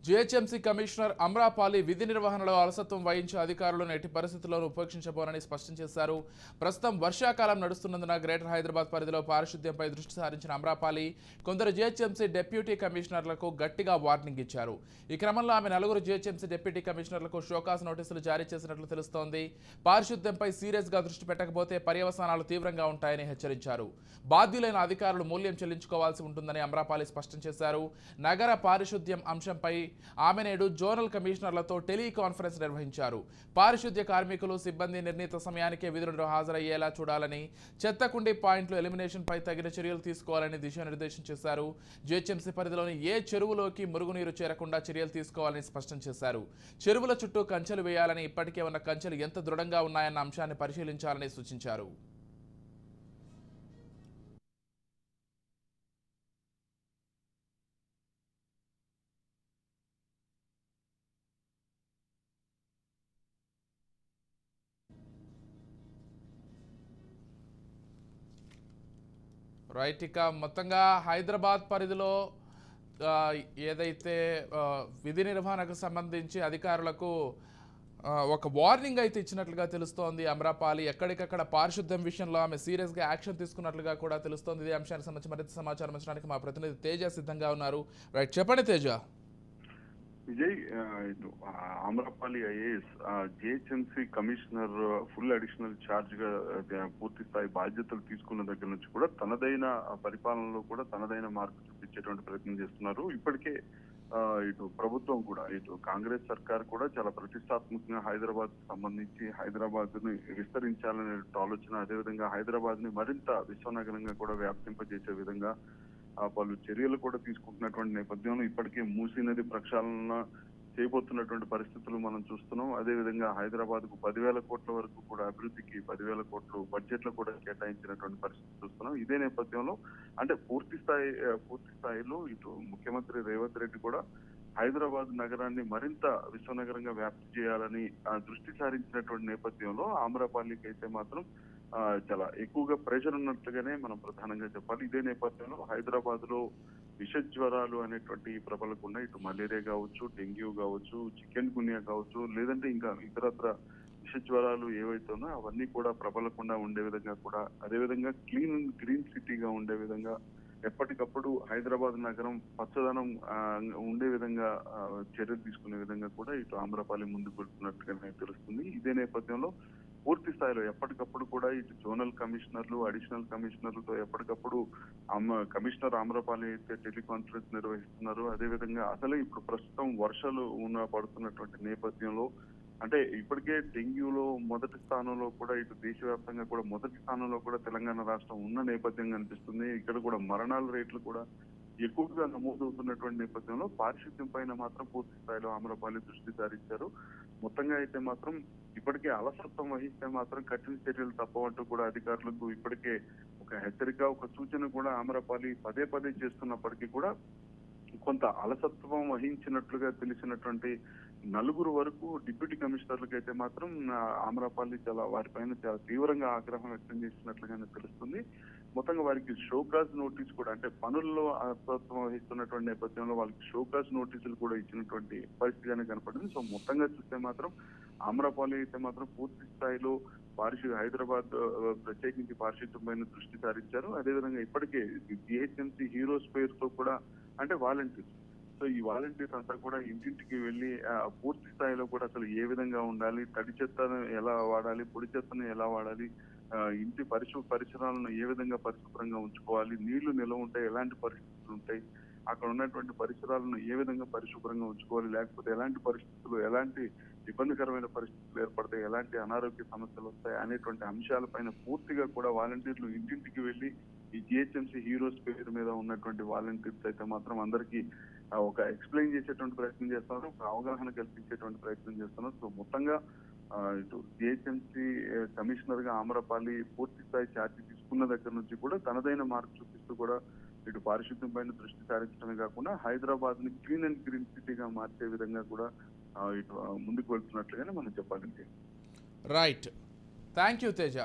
GHMC commissioner Amrapali విధి నిర్వహణలో అలసత్వం వహించే అధికారులను ఎట్టి పరిస్థితుల్లోనూ ఉపేక్షించబోనని స్పష్టం చేశారు. ప్రస్తుతం వర్షాకాలం నడుస్తున్నందున గ్రేటర్ హైదరాబాద్ పరిధిలో పారిశుద్ధ్యంపై దృష్టి సారించిన అమ్రాపాలి కొందరు జీహెచ్ఎంసీ డిప్యూటీ కమిషనర్లకు గట్టిగా వార్నింగ్ ఇచ్చారు. ఈ క్రమంలో ఆమె నలుగురు జీహెచ్ఎంసీ డిప్యూటీ కమిషనర్లకు షోకాస్ నోటీసులు జారీ చేసినట్లు తెలుస్తోంది. పారిశుద్ధ్యంపై సీరియస్గా దృష్టి పెట్టకపోతే పర్యవసానాలు తీవ్రంగా ఉంటాయని హెచ్చరించారు. బాధ్యులైన అధికారులు మూల్యం చెల్లించుకోవాల్సి ఉంటుందని అమ్రాపాలి స్పష్టం చేశారు. నగర పారిశుద్ధ్యం అంశంపై ఆమె నేడు జోనల్ కమిషనర్లతో టెలికాన్ఫరెన్స్ నిర్వహించారు. పారిశుద్ధ్య కార్మికులు సిబ్బంది నిర్ణీత సమయానికే విధులకు హాజరయ్యేలా చూడాలని, చెత్త కుండీ పాయింట్లు ఎలిమినేషన్ పై తగిన చర్యలు తీసుకోవాలని దిశానిర్దేశం చేశారు. జీహెచ్ఎంసీ పరిధిలోని ఏ చెరువులోకి మురుగునీరు చేరకుండా చర్యలు తీసుకోవాలని స్పష్టం చేశారు. చెరువుల చుట్టూ కంచెలు వేయాలని, ఇప్పటికే ఉన్న కంచెలు ఎంత దృఢంగా ఉన్నాయన్న అంశాన్ని పరిశీలించాలని సూచించారు. రైట్, ఇక మొత్తంగా హైదరాబాద్ పరిధిలో ఏదైతే విధి నిర్వహణకు సంబంధించి అధికారులకు ఒక వార్నింగ్ అయితే ఇచ్చినట్లుగా తెలుస్తోంది. అమ్రాపాలి ఎక్కడికక్కడ పారిశుద్ధ్యం విషయంలో ఆమె సీరియస్గా యాక్షన్ తీసుకున్నట్లుగా కూడా తెలుస్తోంది. ఇదే అంశానికి సంబంధించి మరింత సమాచారం ఇచ్చడానికి మా ప్రతినిధి తేజ సిద్ధంగా ఉన్నారు. రైట్, చెప్పండి తేజ. విజయ్, ఇటు Amrapali IAS GHMC commissioner full additional charge గా పూర్తి స్థాయి బాధ్యతలు తీసుకున్న దగ్గర నుంచి కూడా తనదైన పరిపాలనలో కూడా తనదైన మార్పు చూపించేటువంటి ప్రయత్నం చేస్తున్నారు. ఇప్పటికే ఇటు ప్రభుత్వం కూడా, ఇటు కాంగ్రెస్ సర్కార్ కూడా చాలా ప్రతిష్టాత్మకంగా హైదరాబాద్ కు సంబంధించి హైదరాబాద్ ని విస్తరించాలనే ఆలోచన, అదేవిధంగా హైదరాబాద్ ని మరింత విశ్వనగరంగా కూడా వ్యాప్తింపజేసే విధంగా పలు చర్యలు కూడా తీసుకుంటున్నటువంటి నేపథ్యంలో ఇప్పటికే మూసీ నది ప్రక్షాళన చేయబోతున్నటువంటి పరిస్థితులు మనం చూస్తున్నాం. అదేవిధంగా హైదరాబాద్ కు 10,000 కోట్ల వరకు కూడా అభివృద్ధికి 10,000 కోట్లు బడ్జెట్ లో కూడా కేటాయించినటువంటి పరిస్థితి చూస్తున్నాం. ఇదే నేపథ్యంలో అంటే పూర్తి స్థాయిలో ఇటు ముఖ్యమంత్రి రేవంత్ రెడ్డి కూడా హైదరాబాద్ నగరాన్ని మరింత విశ్వనగరంగా వ్యాప్తి చేయాలని దృష్టి సారించినటువంటి నేపథ్యంలో ఆమ్రపాలికి అయితే మాత్రం చాలా ఎక్కువగా ప్రెషర్ ఉన్నట్లుగానే మనం ప్రధానంగా చెప్పాలి. ఇదే నేపథ్యంలో హైదరాబాద్ లో విష జ్వరాలు అనేటువంటి ప్రబలకుండా ఇటు మలేరియా కావచ్చు, డెంగ్యూ కావచ్చు, చికెన్ గున్యా కావచ్చు, లేదంటే ఇంకా ఇతరత్ర విష జ్వరాలు ఏవైతే ఉన్నాయో అవన్నీ కూడా ప్రబలకుండా ఉండే విధంగా కూడా, అదేవిధంగా క్లీన్ అండ్ గ్రీన్ సిటీగా ఉండే విధంగా ఎప్పటికప్పుడు హైదరాబాద్ నగరం పచ్చదనం ఉండే విధంగా చర్యలు తీసుకునే విధంగా కూడా ఇటు ఆమ్రపాలి ముందుకు వెళ్తున్నట్టుగానే తెలుస్తుంది. ఇదే నేపథ్యంలో పూర్తి స్థాయిలో ఎప్పటికప్పుడు కూడా ఇటు జోనల్ కమిషనర్లు, అడిషనల్ కమిషనర్లతో ఎప్పటికప్పుడు కమిషనర్ ఆమ్రపాలి అయితే టెలికాన్ఫరెన్స్ నిర్వహిస్తున్నారు. అదేవిధంగా అసలే ఇప్పుడు ప్రస్తుతం వర్షాలు పడుతున్నటువంటి నేపథ్యంలో అంటే ఇప్పటికే డెంగ్యూలో మొదటి స్థానంలో కూడా ఇటు దేశవ్యాప్తంగా కూడా మొదటి స్థానంలో కూడా తెలంగాణ రాష్ట్రం ఉన్న నేపథ్యం కనిపిస్తుంది. ఇక్కడ కూడా మరణాల రేట్లు కూడా ఎక్కువగా నమోదవుతున్నటువంటి నేపథ్యంలో పారిశుద్ధ్యం పైన మాత్రం పూర్తి స్థాయిలో ఆమ్రపాలి దృష్టి సారించారు. మొత్తంగా అయితే మాత్రం ఇప్పటికే అలసత్వం వహిస్తే మాత్రం కఠిన చర్యలు తప్పవంటూ కూడా అధికారులకు ఇప్పటికే ఒక హెచ్చరిక, ఒక సూచన కూడా ఆమ్రపాలి పదే పదే చేస్తున్నప్పటికీ కూడా కొంత అలసత్వం వహించినట్లుగా తెలిసినటువంటి నలుగురు వరకు డిప్యూటీ కమిషనర్లకు అయితే మాత్రం ఆమ్రపాలి వారిపైన చాలా తీవ్రంగా ఆగ్రహం వ్యక్తం చేసినట్లుగానే తెలుస్తుంది. మొత్తంగా వారికి షోకాజ్ నోటీస్ కూడా, అంటే పనుల్లో అలసత్వం వహిస్తున్నటువంటి నేపథ్యంలో వాళ్ళకి షోకాజ్ నోటీసులు కూడా ఇచ్చినటువంటి పరిస్థితిగానే కనపడింది. సో మొత్తంగా చూస్తే మాత్రం ఆమ్రపాలి అయితే మాత్రం పూర్తి స్థాయిలో హైదరాబాద్ ప్రత్యేకించి పారిశుద్ధ్యం పైన దృష్టి సారించారు. అదేవిధంగా ఇప్పటికే జిహెచ్ఎంసీ హీరోస్ పేరుతో కూడా, అంటే వాలంటీర్స్, సో ఈ వాలంటీర్స్ అంతా కూడా ఇంటింటికి వెళ్ళి పూర్తి స్థాయిలో కూడా అసలు ఏ విధంగా ఉండాలి, తడి చెత్తను ఎలా వాడాలి, పొడి చెత్తను ఎలా వాడాలి, ఇంటి పరిసరాలను ఏ విధంగా పరిశుభ్రంగా ఉంచుకోవాలి, నీళ్లు నిల్వ ఉంటాయి, ఎలాంటి పరిస్థితులు ఉంటాయి, అక్కడ ఉన్నటువంటి పరిసరాలను ఏ విధంగా పరిశుభ్రంగా ఉంచుకోవాలి, లేకపోతే ఎలాంటి పరిస్థితులు, ఎలాంటి ఇబ్బందికరమైన పరిస్థితులు ఏర్పడతాయి, ఎలాంటి అనారోగ్య సమస్యలు వస్తాయి అనేటువంటి అంశాలపైన పూర్తిగా కూడా వాలంటీర్లు ఇంటింటికి వెళ్ళి ఈ జిహెచ్ఎంసీ హీరోస్ పేరు మీద ఉన్నటువంటి వాలంటీర్స్ అయితే మాత్రం అందరికీ ఒక ఎక్స్ప్లెయిన్ చేసేటువంటి ప్రయత్నం చేస్తున్నారు, ఒక అవగాహన కల్పించేటువంటి ప్రయత్నం చేస్తున్నారు. సో మొత్తంగా ఇటు జిహెచ్ఎంసీ కమిషనర్ గా ఆమ్రపాలి పూర్తి స్థాయి ఛార్జీ తీసుకున్న దగ్గర నుంచి కూడా తనదైన మార్పు చూపిస్తూ కూడా ఇటు పారిశుద్ధ్యం పైన దృష్టి సారించడమే కాకుండా హైదరాబాద్ ని క్లీన్ అండ్ గ్రీన్ సిటీగా మార్చే విధంగా కూడా ఇటు ముందుకు వెళ్తున్నట్లుగానే మనం చెప్పాలండి. Right, thank you Teja.